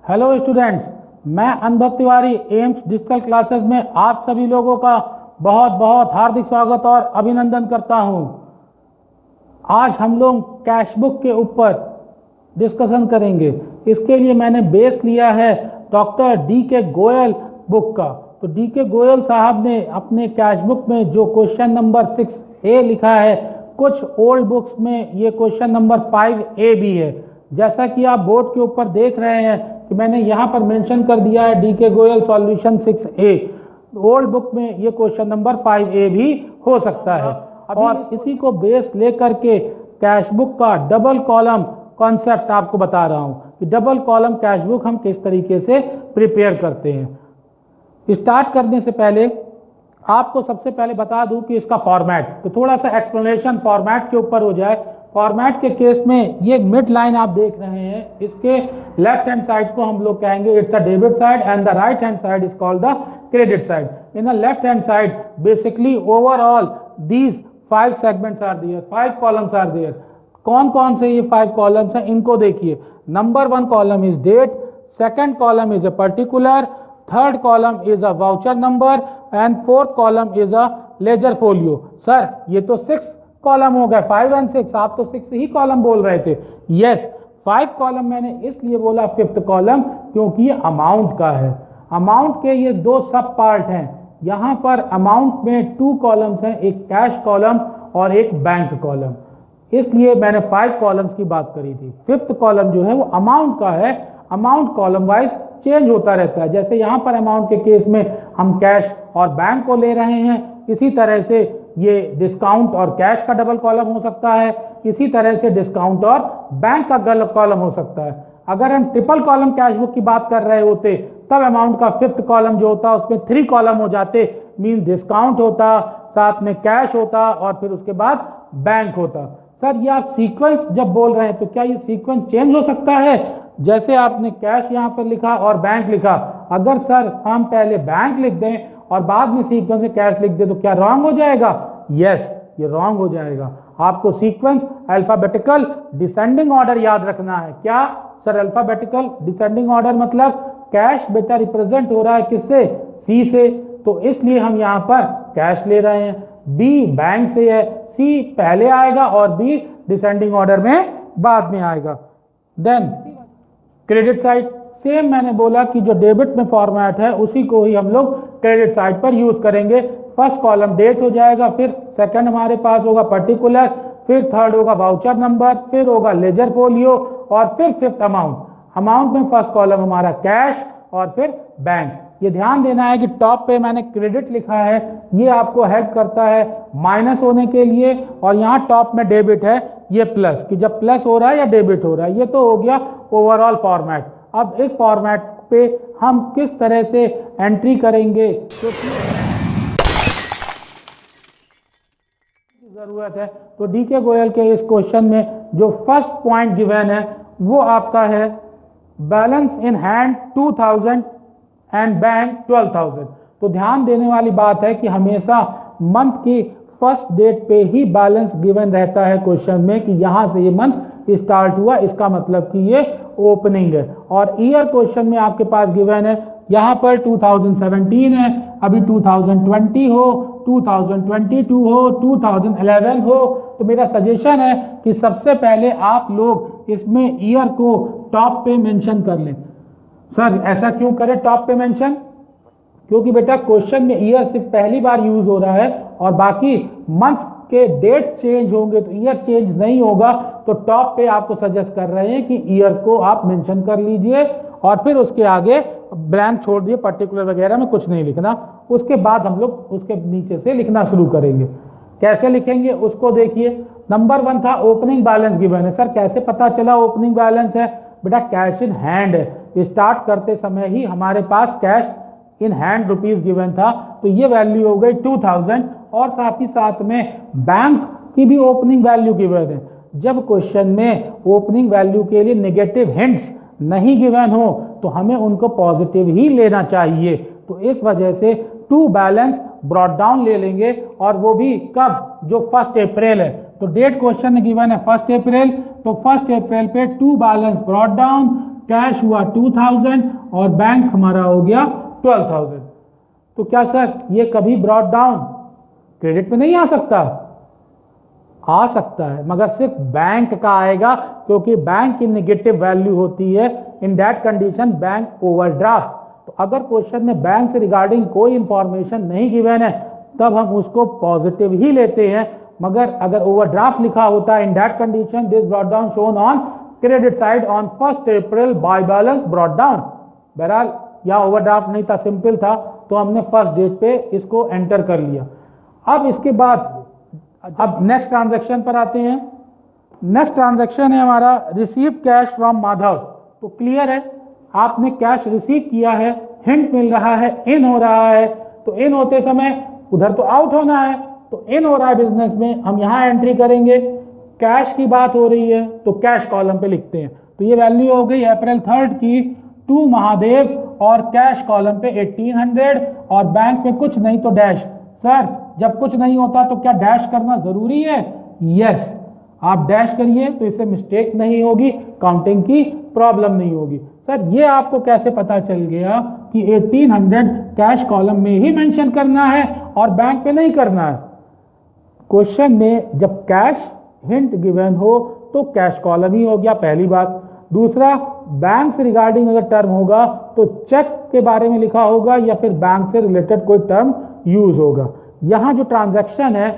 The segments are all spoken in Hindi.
हेलो स्टूडेंट्स, मैं अनुभव तिवारी एम्स डिजिटल क्लासेस में आप सभी लोगों का बहुत बहुत हार्दिक स्वागत और अभिनंदन करता हूं। आज हम लोग कैश बुक के ऊपर डिस्कशन करेंगे। इसके लिए मैंने बेस लिया है डॉक्टर डी के गोयल बुक का। तो डी के गोयल साहब ने अपने कैश बुक में जो क्वेश्चन नंबर 6A लिखा है, कुछ ओल्ड बुक्स में ये क्वेश्चन नंबर 5A भी है। जैसा कि आप बोर्ड के ऊपर देख रहे हैं कि मैंने यहाँ पर मेंशन कर दिया है डी के Goyal solution 6A। Old book में ये क्वेश्चन नंबर 5A भी हो सकता है। और इसी को बेस लेकर के कैश बुक का डबल कॉलम कॉन्सेप्ट आपको बता रहा हूँ कि डबल कॉलम कैश बुक हम किस तरीके से प्रिपेयर करते हैं। स्टार्ट करने से पहले आपको सबसे पहले बता दूं कि इसका फॉर्मेट, तो थोड़ा सा एक्सप्लेनेशन फॉर्मेट के ऊपर हो जाए। फॉर्मेट के केस में ये मिड लाइन आप देख रहे हैं, इसके लेफ्ट हैंड साइड को हम लोग कहेंगे it's a debit side and the right hand side is called the credit side. In the left hand side basically overall these 5 segments are there, 5 columns are there. कौन कौन से ये 5 कॉलम्स हैं इनको देखिए। Number 1 column is date, second column is a particular, third column is a voucher number and fourth column is a ledger folio. Sir ये तो 6 कॉलम हो गए, 5 और 6, आप तो 6 ही कॉलम बोल रहे थे। यस, 5 कॉलम मैंने इसलिए बोला 5th कॉलम क्योंकि ये अमाउंट का है। अमाउंट के ये 2 सब पार्ट हैं। यहाँ पर अमाउंट में 2 कॉलम्स हैं, एक कैश कॉलम और एक बैंक कॉलम, इसलिए मैंने 5 कॉलम्स की बात करी थी। 5th कॉलम जो है वो अमाउंट का है। अमाउंट कॉलम वाइज चेंज होता रहता है। जैसे यहाँ पर अमाउंट के केस में हम कैश और बैंक को ले रहे हैं, इसी तरह से ये डिस्काउंट और कैश का डबल कॉलम हो सकता है, इसी तरह से डिस्काउंट और बैंक का डबल कॉलम हो सकता है। अगर हम ट्रिपल कॉलम कैश बुक की बात कर रहे होते तब अमाउंट का 5th कॉलम जो होता उसमें 3 कॉलम हो जाते, मीन डिस्काउंट होता, साथ में कैश होता और फिर उसके बाद बैंक होता। सर ये आप सीक्वेंस जब बोल रहे हैं तो क्या ये सीक्वेंस चेंज हो सकता है? जैसे आपने कैश यहाँ पर लिखा और बैंक लिखा, अगर सर हम पहले बैंक लिख दें और बाद में सीक्वेंस में कैश लिख दें तो क्या रॉन्ग हो जाएगा? यस, ये रॉन्ग हो जाएगा। आपको सीक्वेंस अल्फाबेटिकल डिसेंडिंग ऑर्डर याद रखना है। क्या सर? अल्फाबेटिकल डिसेंडिंग ऑर्डर मतलब कैश बेटा रिप्रेजेंट हो रहा है किससे? सी से, तो इसलिए हम यहाँ पर कैश ले रहे हैं। बी बैंक से है, सी पहले आएगा और बी डिसेंडिंग ऑर्डर में बाद में आएगा। देन क्रेडिट साइड, सेम मैंने बोला कि जो डेबिट में फॉर्मेट है उसी को ही हम लोग क्रेडिट साइड पर यूज करेंगे। फर्स्ट कॉलम डेट हो जाएगा, फिर सेकंड हमारे पास होगा पर्टिकुलर, फिर थर्ड होगा वाउचर नंबर, फिर होगा लेजर फोलियो और फिर 5th अमाउंट। अमाउंट में फर्स्ट कॉलम हमारा कैश और फिर बैंक। ये ध्यान देना है कि टॉप पे मैंने क्रेडिट लिखा है, ये आपको हेल्प करता है माइनस होने के लिए, और यहाँ टॉप में डेबिट है ये प्लस, कि जब प्लस हो रहा है या डेबिट हो रहा है। ये तो हो गया ओवरऑल फॉर्मेट। अब इस फॉर्मेट पे हम किस तरह से एंट्री करेंगे तो जरूरत है, तो डी के गोयल के इस क्वेश्चन में जो फर्स्ट पॉइंट गिवन है वो आपका है balance in hand 2000 and bank 12,000। तो ध्यान देने वाली बात है कि हमेशा मंथ की फर्स्ट डेट पे ही बैलेंस गिवन रहता है क्वेश्चन में, कि यहाँ से ये मंथ स्टार्ट हुआ, इसका मतलब कि ये ओपनिंग है। और ईयर क्वेश्चन में आपके पास गिवन है, यहाँ पर 2017 है, अभी 2020 हो, 2022 हो, 2011 हो। तो मेरा सजेशन है कि सबसे पहले आप लोग इसमें ईयर को टॉप पे मेंशन कर लें। सर ऐसा क्यों करें टॉप पे मेंशन? क्योंकि बेटा क्वेश्चन में ईयर सिर्फ पहली बार यूज हो रहा है और बाकी मंथ के डेट चेंज होंगे तो ईयर चेंज नहीं होगा। तो टॉप पे आपको सजेस्ट कर रहे हैं कि ईयर को आप मेंशन कर लीजिए और फिर उसके आगे ब्लैंक छोड़ दिए, पर्टिकुलर वगैरह में कुछ नहीं लिखना। उसके बाद हम लोग उसके नीचे से लिखना शुरू करेंगे। कैसे लिखेंगे उसको देखिए। नंबर 1 था ओपनिंग बैलेंस गिवन है। सर कैसे पता चला ओपनिंग बैलेंस है? बेटा कैश इन हैंड है, स्टार्ट करते समय ही हमारे पास cash in hand rupees given था, तो ये वैल्यू हो गई 2000। और साथ ही साथ में बैंक की भी ओपनिंग वैल्यू गिवन है। जब क्वेश्चन में ओपनिंग वैल्यू के लिए नेगेटिव हिंट्स नहीं गिवन हो तो हमें उनको पॉजिटिव ही लेना चाहिए। तो इस वजह से टू बैलेंस ब्रॉट डाउन ले लेंगे, और वो भी कब? जो 1 अप्रैल है। तो डेट क्वेश्चन में गिवन है 1 अप्रैल, तो 1 अप्रैल पे to balance brought down, cash हुआ 2000 और बैंक हमारा हो गया 12,000। तो क्या सर ये कभी ब्रॉट डाउन क्रेडिट में नहीं आ सकता? आ सकता है, मगर सिर्फ बैंक का आएगा, क्योंकि बैंक की नेगेटिव वैल्यू होती है। In that condition bank overdraft. तो अगर क्वेश्चन में बैंक से रिगार्डिंग कोई इंफॉर्मेशन नहीं गिवन है तब हम उसको पॉजिटिव ही लेते हैं, मगर अगर ओवरड्राफ्ट लिखा होता है in that condition this brought down shown on credit side on 1 April by balance brought down. बहरहाल यहाँ ओवरड्राफ्ट नहीं था, सिंपल था, तो हमने फर्स्ट डेट पे इसको एंटर कर लिया। अब इसके बाद अब नेक्स्ट ट्रांजैक्शन पर आते हैं। नेक्स्ट ट्रांजैक्शन है हमारा रिसीव कैश फ्रॉम माधव। तो क्लियर है, आपने कैश रिसीव किया है, हिंट मिल रहा है, इन हो रहा है। तो इन होते समय उधर तो आउट होना है, तो इन हो रहा है बिजनेस में, हम यहाँ एंट्री करेंगे। कैश की बात हो रही है तो कैश कॉलम पे लिखते हैं। तो ये वैल्यू हो गई अप्रैल 3 की 2 महादेव, और कैश कॉलम पे 1800, और बैंक में कुछ नहीं तो डैश। सर जब कुछ नहीं होता तो क्या डैश करना जरूरी है? यस, आप डैश करिए तो इससे मिस्टेक नहीं होगी, काउंटिंग की प्रॉब्लम नहीं होगी। सर ये आपको कैसे पता चल गया कि 1800 कैश कॉलम में ही मेंशन करना है और बैंक पे नहीं करना है? क्वेश्चन में जब कैश हिंट गिवन हो तो कैश कॉलम ही हो गया, पहली बात। दूसरा, बैंक से रिगार्डिंग अगर टर्म होगा तो चेक के बारे में लिखा होगा या फिर बैंक से रिलेटेड कोई टर्म यूज होगा। यहाँ जो ट्रांजैक्शन है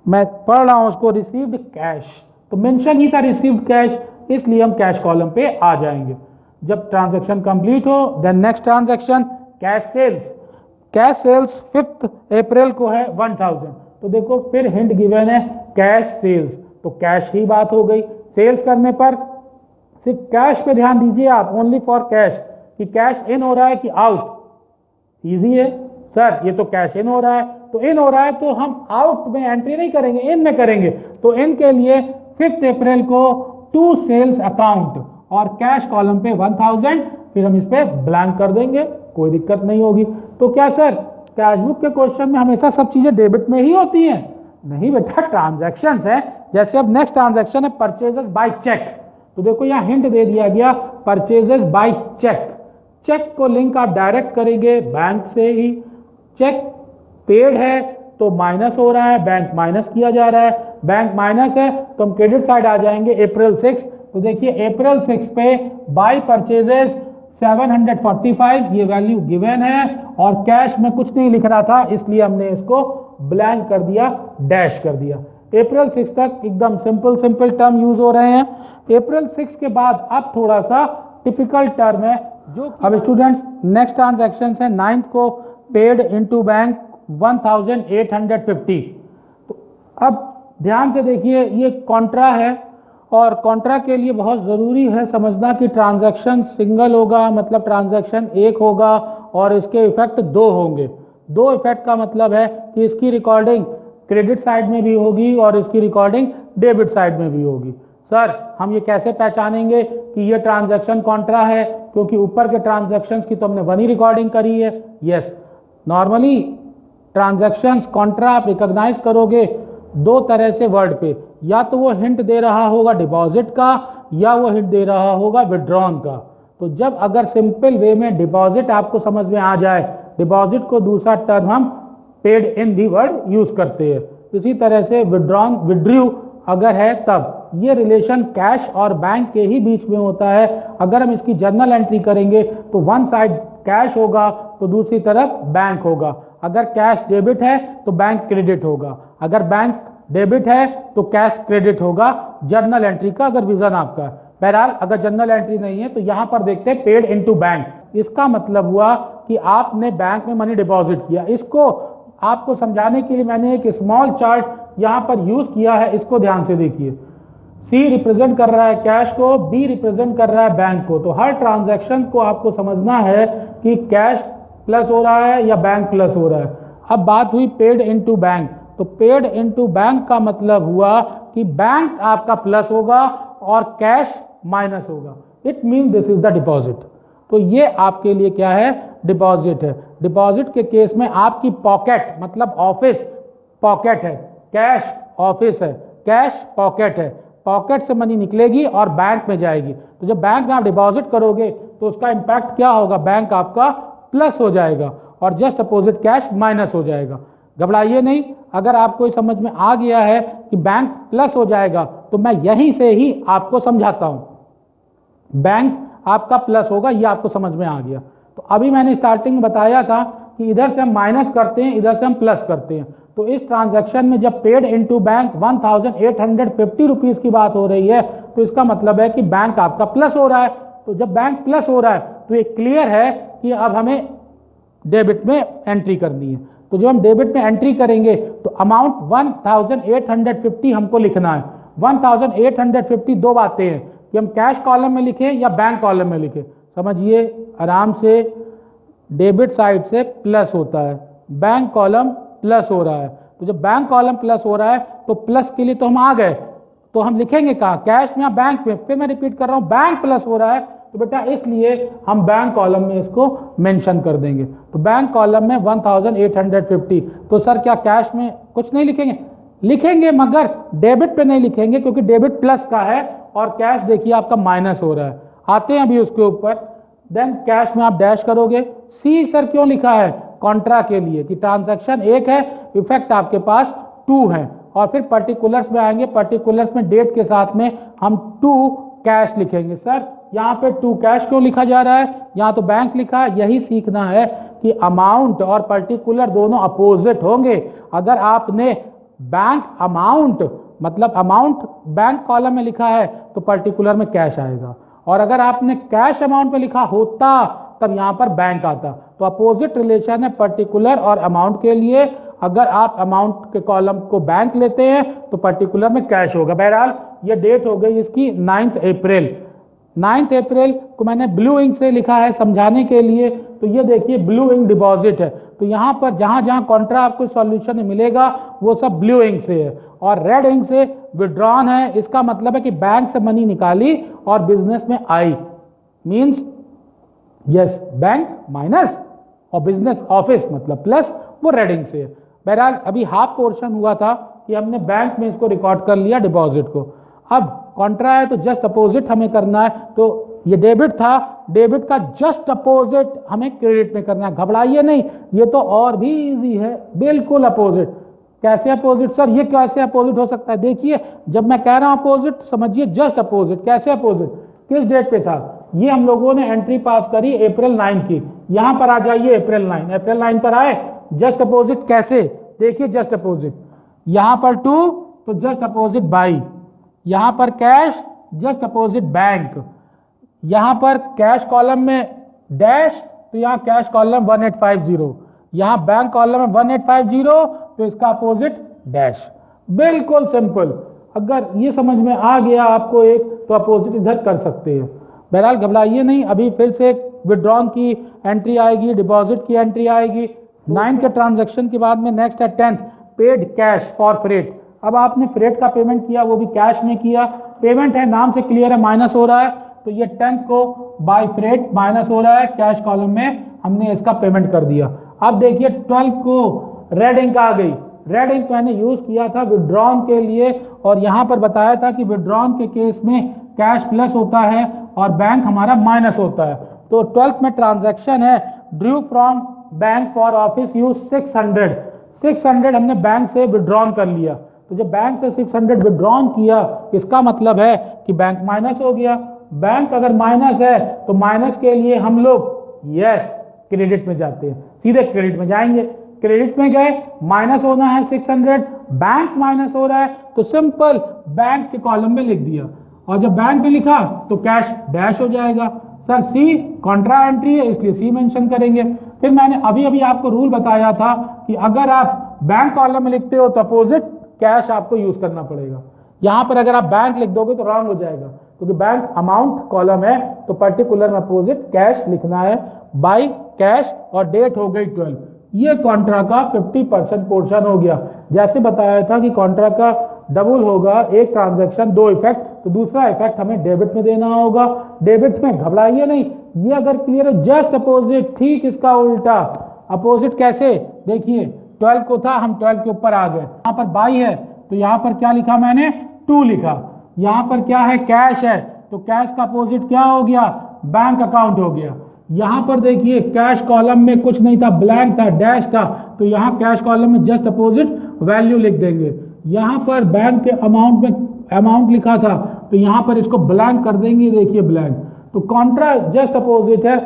मैं पढ़ रहा हूँ उसको रिसीव्ड कैश, तो मेंशन ही था रिसीव्ड कैश, इसलिए हम कैश कॉलम पे आ जाएंगे। जब ट्रांजैक्शन कंप्लीट हो then next transaction cash sales. Cash sales 5 April को है 1000। तो देखो फिर हिंट गिवन है कैश सेल्स, तो कैश ही बात हो गई। सेल्स करने पर सिर्फ कैश पे ध्यान दीजिए आप, ओनली फॉर कैश, कि कैश इन हो रहा है कि आउट। इजी है सर, ये तो कैश इन हो रहा है, तो इन हो रहा है तो हम आउट में एंट्री नहीं करेंगे, इन में करेंगे। तो इन के लिए 5 अप्रैल को टू सेल्स अकाउंट और कैश कॉलम पे 1000, फिर हम इस पे ब्लैंक कर देंगे, कोई दिक्कत नहीं होगी। तो क्या सर कैशबुक के क्वेश्चन में हमेशा सब चीजें डेबिट में ही होती हैं? नहीं बेटा, ट्रांजैक्शन है। जैसे अब नेक्स्ट ट्रांजैक्शन है परचेजेस बाय चेक। तो देखो यहाँ हिंट दे दिया गया परचेजेस बाय चेक। चेक को लिंक आप डायरेक्ट करेंगे बैंक से ही। चेक पेड है तो माइनस हो रहा है, बैंक माइनस किया जा रहा है, बैंक माइनस है तो हम क्रेडिट साइड आ जाएंगे अप्रैल 6। तो देखिए अप्रैल 6 पे बाय परचेजेस 745 ये वैल्यू गिवन है, और कैश में कुछ नहीं लिख रहा था इसलिए हमने इसको ब्लैंक कर दिया, डैश कर दिया। अप्रैल 6 तक एकदम सिंपल टर्म यूज हो रहे हैं। अप्रैल 6 के बाद अब थोड़ा सा टिपिकल टर्म है जो अब स्टूडेंट्स नेक्स्ट ट्रांजैक्शन है 9 को पेड इनटू बैंक 1850। तो अब ध्यान से देखिए ये कॉन्ट्रा है, और कॉन्ट्रा के लिए बहुत ज़रूरी है समझना कि ट्रांजैक्शन सिंगल होगा, मतलब ट्रांजैक्शन एक होगा और इसके इफेक्ट 2 होंगे। 2 इफेक्ट का मतलब है कि इसकी रिकॉर्डिंग क्रेडिट साइड में भी होगी और इसकी रिकॉर्डिंग डेबिट साइड में भी होगी। सर हम ये कैसे पहचानेंगे कि ये ट्रांजैक्शन कॉन्ट्रा है? क्योंकि ऊपर के ट्रांजैक्शन की तो हमने 1 ही रिकॉर्डिंग करी है। यस, नॉर्मली ट्रांजैक्शंस कॉन्ट्रा आप रिकॉग्नाइज करोगे 2 तरह से वर्ड पे, या तो वो हिंट दे रहा होगा डिपॉजिट का या वो हिंट दे रहा होगा विड्रॉन का। तो जब अगर सिंपल वे में डिपॉजिट आपको समझ में आ जाए, डिपॉजिट को दूसरा टर्म हम paid in the word use करते हैं। इसी तरह से विड्रॉन विड्रू अगर है तब ये रिलेशन कैश और बैंक के ही बीच में होता है। अगर हम इसकी जर्नल एंट्री करेंगे तो वन साइड कैश होगा तो दूसरी तरफ बैंक होगा। अगर कैश डेबिट है तो बैंक क्रेडिट होगा, अगर बैंक डेबिट है तो कैश क्रेडिट होगा। जर्नल एंट्री का अगर विजन आपका। बहरहाल अगर जर्नल एंट्री नहीं है तो यहां पर देखते हैं पेड इनटू बैंक। इसका मतलब हुआ कि आपने बैंक में मनी डिपॉजिट किया। इसको आपको समझाने के लिए मैंने एक स्मॉल चार्ट यहां पर यूज किया है, इसको ध्यान से देखिए। सी रिप्रेजेंट कर रहा है कैश को, बी रिप्रेजेंट कर रहा है बैंक को। तो हर ट्रांजैक्शन को आपको समझना है कि कैश प्लस हो रहा है या बैंक प्लस हो रहा है। अब बात हुई पेड इनटू बैंक, तो पेड इनटू बैंक का मतलब हुआ कि बैंक आपका प्लस होगा और कैश माइनस होगा। It mean this is the deposit. तो ये आपके लिए क्या है? डिपॉजिट है। डिपॉजिट के केस में आपकी पॉकेट मतलब ऑफिस पॉकेट है, कैश ऑफिस है, कैश पॉकेट है। पॉकेट से मनी निकलेगी और बैंक में जाएगी। तो जब बैंक में आप डिपॉजिट करोगे तो उसका इम्पैक्ट क्या होगा, बैंक आपका प्लस हो जाएगा और जस्ट अपोजिट कैश माइनस हो जाएगा। घबराइए नहीं, अगर आपको समझ में आ गया है कि बैंक प्लस हो जाएगा तो मैं यहीं से ही आपको समझाता हूं। बैंक आपका प्लस होगा, ये आपको समझ में आ गया। तो अभी मैंने स्टार्टिंग में बताया था कि इधर से हम माइनस करते हैं, इधर से हम प्लस करते हैं। तो इस ट्रांजैक्शन में जब पेड इनटू बैंक 1850 रुपीस की बात हो रही है तो इसका मतलब है कि बैंक आपका प्लस हो रहा है। तो जब बैंक प्लस हो रहा है तो ये क्लियर है कि अब हमें डेबिट में एंट्री करनी है। तो जब हम डेबिट में एंट्री करेंगे तो अमाउंट 1850 हमको लिखना है। 1850 दो बातें हैं कि हम कैश कॉलम में लिखें या बैंक कॉलम में लिखें। समझिए आराम से, डेबिट साइड से प्लस होता है, बैंक कॉलम प्लस हो रहा है। तो जब बैंक कॉलम प्लस हो रहा है तो प्लस के लिए तो हम आ गए, तो हम लिखेंगे कहाँ, कैश में या बैंक में। फिर मैं रिपीट कर रहा हूँ, बैंक प्लस हो रहा है तो बेटा इसलिए हम बैंक कॉलम में इसको मेंशन कर देंगे। तो बैंक कॉलम में 1850। तो सर क्या कैश में कुछ नहीं लिखेंगे? लिखेंगे, मगर डेबिट पे नहीं लिखेंगे क्योंकि डेबिट प्लस का है और कैश देखिए आपका माइनस हो रहा है। आते हैं अभी उसके ऊपर। देन कैश में आप डैश करोगे। सी सर क्यों लिखा है? कॉन्ट्रा के लिए कि ट्रांजैक्शन एक है, इफेक्ट आपके पास 2 है। और फिर पर्टिकुलर्स में आएंगे, पर्टिकुलर्स में डेट के साथ में हम 2 कैश लिखेंगे। सर यहाँ पे 2 कैश क्यों लिखा जा रहा है, यहाँ तो बैंक लिखा है। यही सीखना है कि अमाउंट और पर्टिकुलर दोनों अपोजिट होंगे। अगर आपने बैंक अमाउंट मतलब अमाउंट बैंक कॉलम में लिखा है तो पर्टिकुलर में कैश आएगा, और अगर आपने कैश अमाउंट में लिखा होता तब यहाँ पर बैंक आता। तो अपोजिट रिलेशन है पर्टिकुलर और अमाउंट के लिए। अगर आप अमाउंट के कॉलम को बैंक लेते हैं तो पर्टिकुलर में कैश होगा। बहरहाल ये डेट हो गई इसकी 9 अप्रैल। 9 अप्रैल को मैंने ब्लू इंक से लिखा है समझाने के लिए। तो ये देखिए ब्लू इंक डिपॉजिट है। तो यहाँ पर जहाँ जहाँ कॉन्ट्रा आपको सॉल्यूशन में मिलेगा वो सब ब्लू इंक से है, और रेड इंक से विड्रॉन है। इसका मतलब है कि बैंक से मनी निकाली और बिजनेस में आई। मीन्स यस, बैंक माइनस और बिजनेस ऑफिस मतलब प्लस, वो रेड इंक से है। बहरहाल अभी हाफ पोर्शन हुआ था कि हमने बैंक में इसको रिकॉर्ड कर लिया डिपॉजिट को। अब कॉन्ट्रा है तो जस्ट अपोजिट हमें करना है। तो ये डेबिट था, डेबिट का जस्ट अपोजिट हमें क्रेडिट में करना है। घबराइए नहीं, ये तो और भी इजी है, बिल्कुल अपोजिट। कैसे अपोजिट सर, ये कैसे अपोजिट हो सकता है? देखिए जब मैं कह रहा हूं अपोजिट समझिए जस्ट अपोजिट। कैसे अपोजिट, किस डेट पे था? ये हम लोगों ने एंट्री पास करी अप्रैल 9 की। यहां पर आ जाइए अप्रैल 9, अप्रैल 9 पर आए। जस्ट अपोजिट कैसे, देखिए जस्ट अपोजिट, यहां पर 2 तो जस्ट अपोजिट बाई, यहां पर कैश जस्ट अपोजिट बैंक, यहां पर कैश कॉलम में डैश तो यहां कैश कॉलम 1850, यहां बैंक कॉलम में 1850 तो इसका अपोजिट डैश। बिल्कुल सिंपल। अगर ये समझ में आ गया आपको एक, तो अपोजिट इधर कर सकते हैं। बहरहाल घबराइए नहीं, अभी फिर से विड्रॉन की एंट्री आएगी, डिपॉजिट की एंट्री आएगी। 9 के ट्रांजैक्शन के बाद में नेक्स्ट है 10th, paid cash for freight. अब आपने फ्रेट का पेमेंट किया, वो भी कैश में किया। पेमेंट है, नाम से क्लियर है, माइनस हो रहा है। तो ये 10th को बाय फ्रेट माइनस हो रहा है, कैश कॉलम में हमने इसका पेमेंट कर दिया। अब देखिए 12th को रेड इंक आ गई। रेड इंक मैंने यूज किया था विड्रॉन के लिए, और यहां पर बताया था कि विड्रॉन के केस में कैश प्लस होता है और बैंक हमारा माइनस होता है। तो 12th में ट्रांजैक्शन है, Drew from bank for office use 600 हमने बैंक से विड्रॉन कर लिया। तो जब बैंक से 600 विड्रॉन किया, इसका मतलब है कि बैंक माइनस हो गया। बैंक अगर माइनस है तो माइनस के लिए हम लोग यस क्रेडिट में जाते हैं, सीधे क्रेडिट में जाएंगे। क्रेडिट में गए, माइनस होना है 600, बैंक माइनस हो रहा है तो सिंपल बैंक के कॉलम में लिख दिया, और जब बैंक में लिखा तो कैश डैश हो जाएगा। सर सी कॉन्ट्रा एंट्री है इसलिए सी मेंशन करेंगे। फिर मैंने अभी आपको रूल बताया था कि अगर आप बैंक कॉलम में लिखते हो तो अपोजिट कैश आपको यूज करना पड़ेगा। यहां पर अगर आप बैंक लिख दोगे तो रॉन्ग हो जाएगा, क्योंकि बैंक अमाउंट कॉलम है तो पर्टिकुलर में अपोजिट कैश लिखना है। बाई कैश और डेट हो गई 12। ये कॉन्ट्रा का 50% पोर्शन हो गया। जैसे बताया था कि कॉन्ट्रा का डबल होगा, एक ट्रांजैक्शन 2 इफेक्ट, तो दूसरा इफेक्ट हमें डेबिट में देना होगा। डेबिट में घबराइए नहीं, ये अगर क्लियर है जस्ट अपोजिट, ठीक इसका उल्टा। अपोजिट कैसे, देखिए 12 को था, हम 12 के ऊपर आ गए। यहाँ पर बाई है तो यहाँ पर क्या लिखा मैंने 2 लिखा। यहाँ पर क्या है, कैश है, तो कैश का अपोजिट क्या हो गया, बैंक अकाउंट हो गया। यहाँ पर देखिए कैश कॉलम में कुछ नहीं था, ब्लैंक था, डैश था, तो यहाँ कैश कॉलम में जस्ट अपोजिट वैल्यू लिख देंगे। यहाँ पर बैंक के अमाउंट में अमाउंट लिखा था, तो यहाँ पर इसको ब्लैंक कर देंगे, देखिए ब्लैंक। तो कॉन्ट्रा जस्ट अपोजिट है,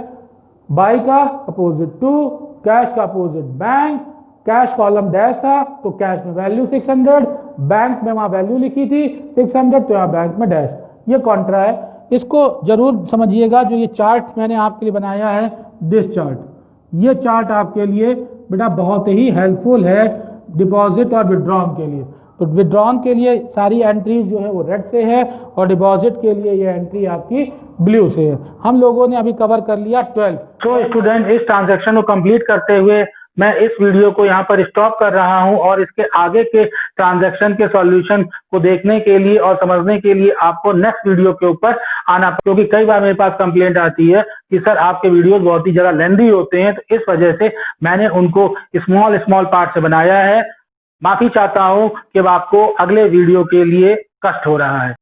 बाई का अपोजिट टू, कैश का opposite bank, cash column dash था तो कैश में वैल्यू 600, बैंक में वहां वैल्यू लिखी थी 600 तो यहाँ बैंक में डैश। ये कॉन्ट्रा है, इसको जरूर समझिएगा। जो ये चार्ट मैंने आपके लिए बनाया है, दिस चार्ट, ये चार्ट आपके लिए बेटा बहुत ही हेल्पफुल है डिपॉजिट और विड्रॉन के लिए। तो विड्रॉन के लिए सारी एंट्रीज जो है वो रेड से है और डिपॉजिट के लिए ये एंट्री आपकी ब्लू से है। हम लोगों ने अभी कवर कर लिया 12। तो स्टूडेंट, इस ट्रांजैक्शन को कंप्लीट करते हुए मैं इस वीडियो को यहाँ पर स्टॉप कर रहा हूँ और इसके आगे के ट्रांजैक्शन के सॉल्यूशन को देखने के लिए और समझने के लिए आपको नेक्स्ट वीडियो के ऊपर आना, क्योंकि कई बार मेरे पास कंप्लेंट आती है कि सर आपके वीडियोस बहुत ही ज्यादा लेंथी होते हैं। तो इस वजह से मैंने उनको स्मॉल स्मॉल पार्ट से बनाया है। माफी चाहता हूँ कि अब आपको अगले वीडियो के लिए कष्ट हो रहा है।